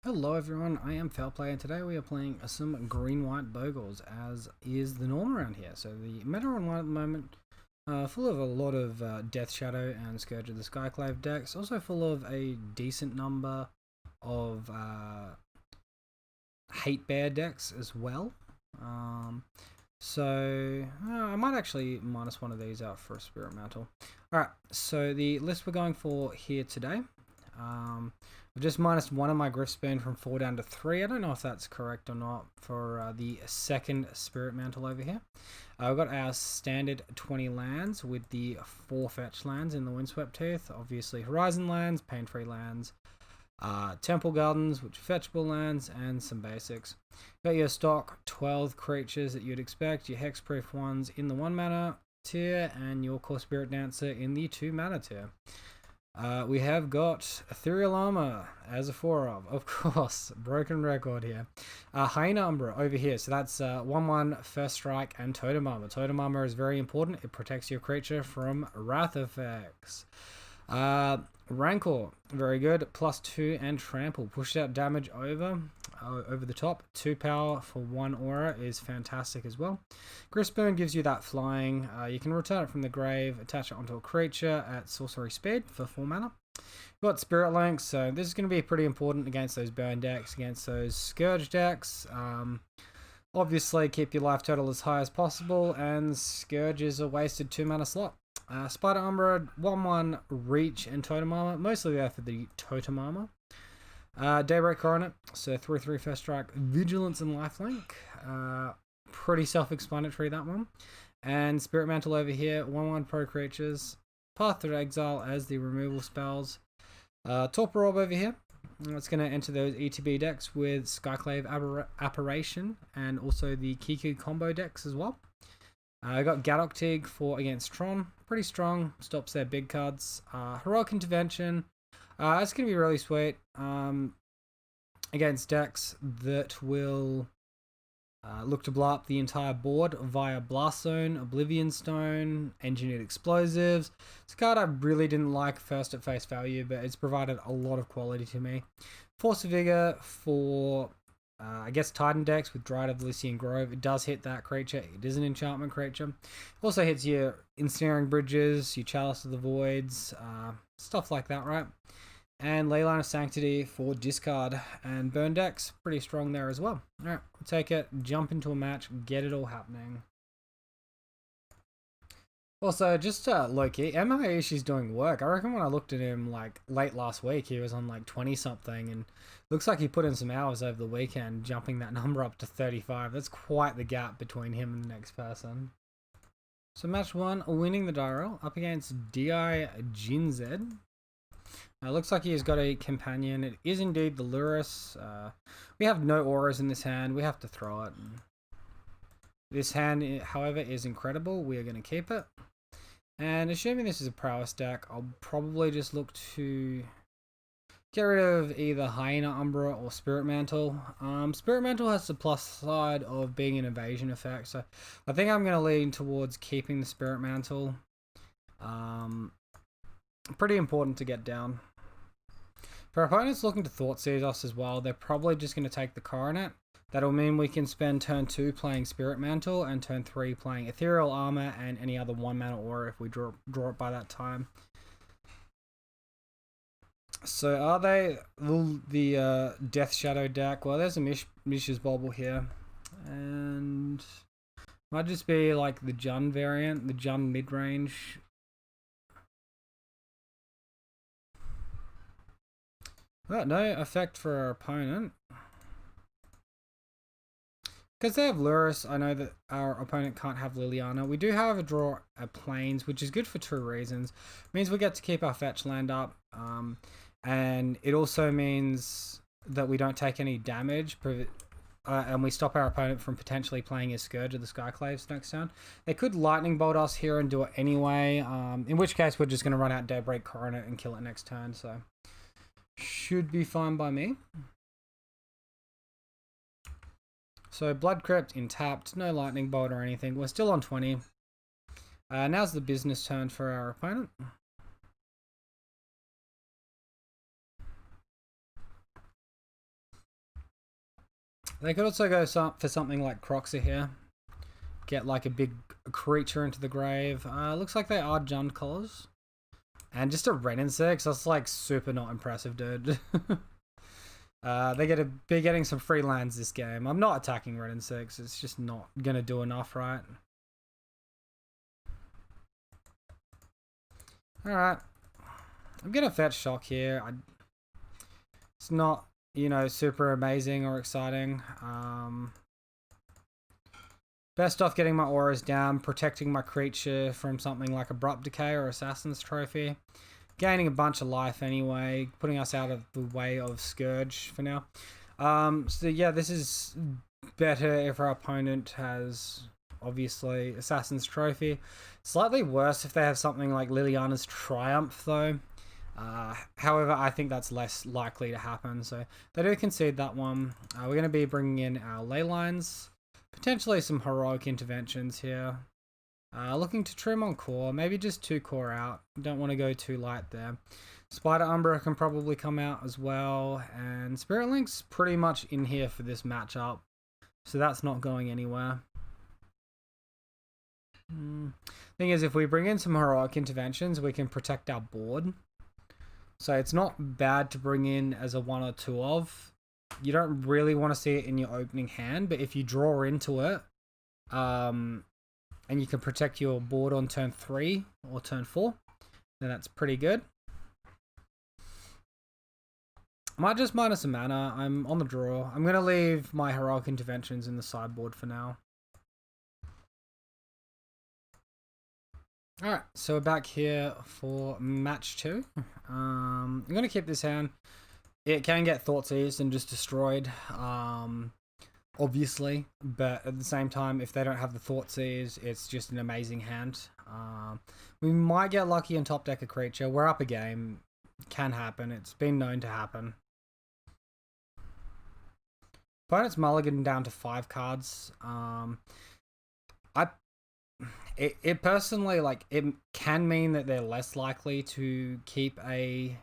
Hello everyone, I am Foulplay and today we are playing some green-white Bogles as is the norm around here. So the meta online at the moment, full of a lot of Death Shadow and Scourge of the Skyclave decks, also full of a decent number of Hate Bear decks as well. I might actually minus one of these out for a Spirit Mantle. Alright, so the list we're going for here today. I've just minus one of my Griff Spoon from 4 down to 3. I don't know if that's correct or not for the second Spirit Mantle over here. We've got our standard 20 lands with the 4 fetch lands in the Windswept Tooth. Obviously Horizon lands, Pain-Free lands, Temple Gardens, which are fetchable lands, and some basics. Got your stock 12 creatures that you'd expect, your hexproof ones in the 1 mana tier, and your Core Spirit Dancer in the 2 mana tier. We have got Ethereal Armor as a 4 of course, broken record here. Hyena Umbra over here, so that's 1/1 First Strike and Totem Armor. Totem Armor is very important, it protects your creature from Wrath effects. Rancor, very good, +2 and Trample, pushed out damage over the top. 2 power for 1 aura is fantastic as well. Griff Spoon gives you that flying. You can return it from the grave, attach it onto a creature at sorcery speed for 4 mana. We've got Spirit Link, so this is going to be pretty important against those burn decks, against those Scourge decks. Obviously keep your life total as high as possible, and Scourge is a wasted 2 mana slot. Spider Umbra, 1/1 Reach and Totem Armor, mostly there for the Totem Armor. Daybreak Coronet, so 3/3 First Strike, Vigilance and Lifelink. Pretty self-explanatory, that one. And Spirit Mantle over here, 1/1 Pro Creatures, Path to Exile as the removal spells. Torpor Orb over here, it's going to enter those ETB decks with Skyclave Apparition and also the Kiku combo decks as well. I got Gadok Tig for against Tron, pretty strong, stops their big cards. Heroic Intervention, it's going to be really sweet against decks that will look to blow up the entire board via Blast Zone, Oblivion Stone, Engineered Explosives. It's a card I really didn't like first at face value, but it's provided a lot of quality to me. Force of Vigor for I guess Titan decks with Dryad of Elysian Grove. It does hit that creature. It is an enchantment creature. Also hits your Ensnaring Bridges, your Chalice of the Voids, stuff like that, right? And Leyline of Sanctity for discard. And burn decks, pretty strong there as well. Alright, we'll take it, jump into a match, get it all happening. Also, just low-key, MI Ishii's doing work. I reckon when I looked at him like late last week, he was on like 20-something, and looks like he put in some hours over the weekend, jumping that number up to 35. That's quite the gap between him and the next person. So match 1, winning the die roll, up against DI Jinzed. Looks like he's got a companion. It is indeed the Lurrus. We have no auras in this hand. We have to throw it. This hand, however, is incredible. We are going to keep it. And assuming this is a prowess deck, I'll probably just look to get rid of either Hyena Umbra or Spirit Mantle. Spirit Mantle has the plus side of being an evasion effect, so I think I'm going to lean towards keeping the Spirit Mantle. Pretty important to get down. For opponents looking to Thoughtseize us as well, they're probably just going to take the Coronet. That'll mean we can spend turn 2 playing Spirit Mantle and turn 3 playing Ethereal Armor and any other 1-mana aura if we draw it by that time. So are they the Death Shadow deck? Well, there's a Mishra's Bauble here. And might just be like the Jund variant, the Jund mid-range. Well, no effect for our opponent. Because they have Lurrus, I know that our opponent can't have Liliana. We do, however, draw a Plains, which is good for 2 reasons. It means we get to keep our fetch land up, and it also means that we don't take any damage, and we stop our opponent from potentially playing a Scourge of the Skyclaves next turn. They could Lightning Bolt us here and do it anyway, in which case we're just going to run out Daybreak Coronet and kill it next turn, so should be fine by me. So Blood Crypt intapped, no Lightning Bolt or anything. We're still on 20. Now's the business turn for our opponent. They could also go for something like Croxer here. Get like a big creature into the grave. Looks like they are Jund colors. And just a red insect. That's like super not impressive, dude. They're getting some free lands this game. I'm not attacking red insects. It's just not gonna do enough, right? Alright. I'm gonna fetch shock here. It's not, you know, super amazing or exciting. Best off getting my auras down, protecting my creature from something like Abrupt Decay or Assassin's Trophy. Gaining a bunch of life anyway, putting us out of the way of Scourge for now. So yeah, this is better if our opponent has, obviously, Assassin's Trophy. Slightly worse if they have something like Liliana's Triumph, though. However, I think that's less likely to happen, so they do concede that one. We're going to be bringing in our ley lines. Potentially some heroic interventions here. Looking to trim on core, maybe just 2 core out. Don't want to go too light there. Spider Umbra can probably come out as well, and Spirit Link's pretty much in here for this matchup, so that's not going anywhere. Thing is, if we bring in some heroic interventions, we can protect our board. So it's not bad to bring in as a 1 or 2 of. You don't really want to see it in your opening hand, but if you draw into it, and you can protect your board on turn 3 or turn 4, then that's pretty good. I might just minus a mana. I'm on the draw. I'm going to leave my heroic interventions in the sideboard for now. Alright, so we're back here for match 2. I'm going to keep this hand. It can get Thoughtseize and just destroyed, obviously, but at the same time, if they don't have the Thoughtseize, it's just an amazing hand. We might get lucky and top deck a creature. We're up a game. Can happen. It's been known to happen. Opponent's mulligan down to 5 cards. It personally, like, it can mean that they're less likely to keep a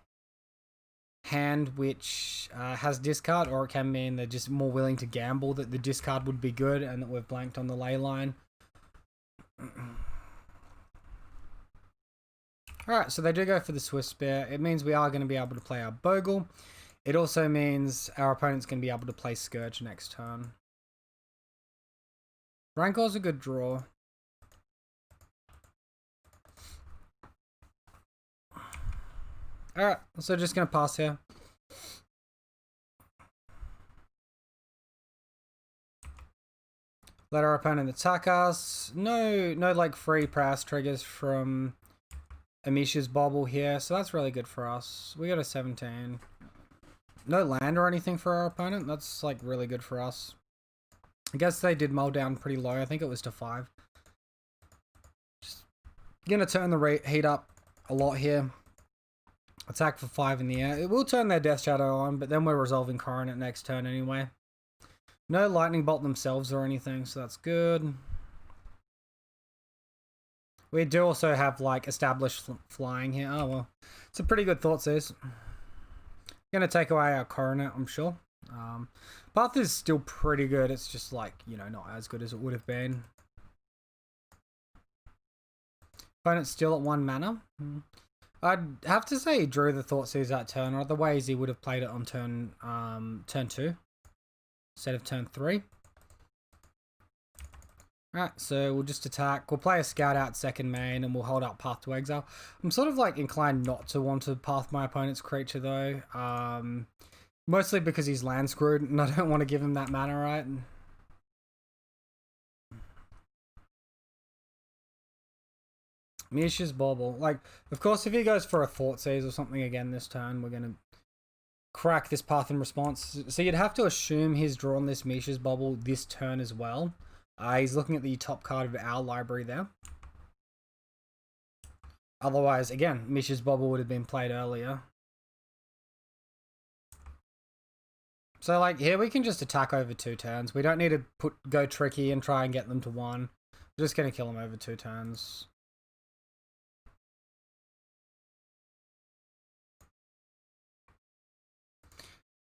hand which has discard, or it can mean they're just more willing to gamble that the discard would be good and that we've blanked on the ley line. Alright, so they do go for the Swift Spear. It means we are going to be able to play our Bogle. It also means our opponent's going to be able to play Scourge next turn. Rancor's a good draw. Alright, so just going to pass here. Let our opponent attack us. No like free press triggers from Amisha's Bobble here, so that's really good for us. We got a 17. No land or anything for our opponent. That's like really good for us. I guess they did mull down pretty low. I think it was to 5. Just gonna turn the heat up a lot here. Attack for 5 in the air. It will turn their Death Shadow on, but then we're resolving Coronet next turn anyway. No Lightning Bolt themselves or anything, so that's good. We do also have, like, established flying here. Oh, well. It's a pretty good Thoughtseize. Gonna take away our Coronet, I'm sure. Path is still pretty good. It's just, like, you know, not as good as it would have been. Opponent's still at 1 mana. I'd have to say he drew the Thoughtseize that turn, or otherwise he would have played it on turn 2 instead of turn 3. Alright, so we'll just attack. We'll play a Scout out second main, and we'll hold up Path to Exile. I'm sort of like inclined not to want to path my opponent's creature though. Mostly because he's land screwed, and I don't want to give him that mana, right? Misha's Bobble. Like, of course, if he goes for a Thoughtseize or something again this turn, we're going to crack this path in response. So you'd have to assume he's drawn this Misha's Bobble this turn as well. He's looking at the top card of our library there. Otherwise, again, Misha's Bobble would have been played earlier. So, like, here we can just attack over 2 turns. We don't need to go tricky and try and get them to 1. We're just going to kill them over 2 turns.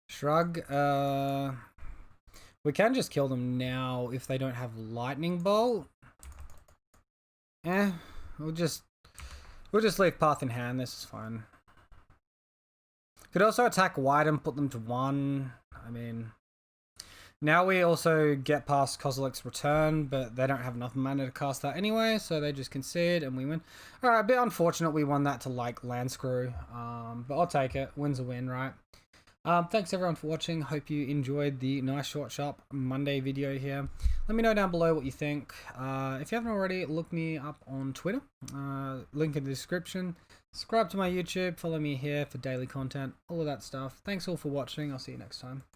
Shrug. We can just kill them now if they don't have lightning bolt. We'll just leave path in hand. This is fine. Could also attack white and put them to 1. I mean, now we also get past Kozilek's return, but they don't have enough mana to cast that anyway, so they just concede and we win. Alright, a bit unfortunate we won that to like land screw, but I'll take it. Win's a win, right? Thanks everyone for watching. Hope you enjoyed the nice short sharp Monday video here. Let me know down below what you think. If you haven't already, look me up on Twitter. Link in the description. Subscribe to my YouTube. Follow me here for daily content. All of that stuff. Thanks all for watching. I'll see you next time.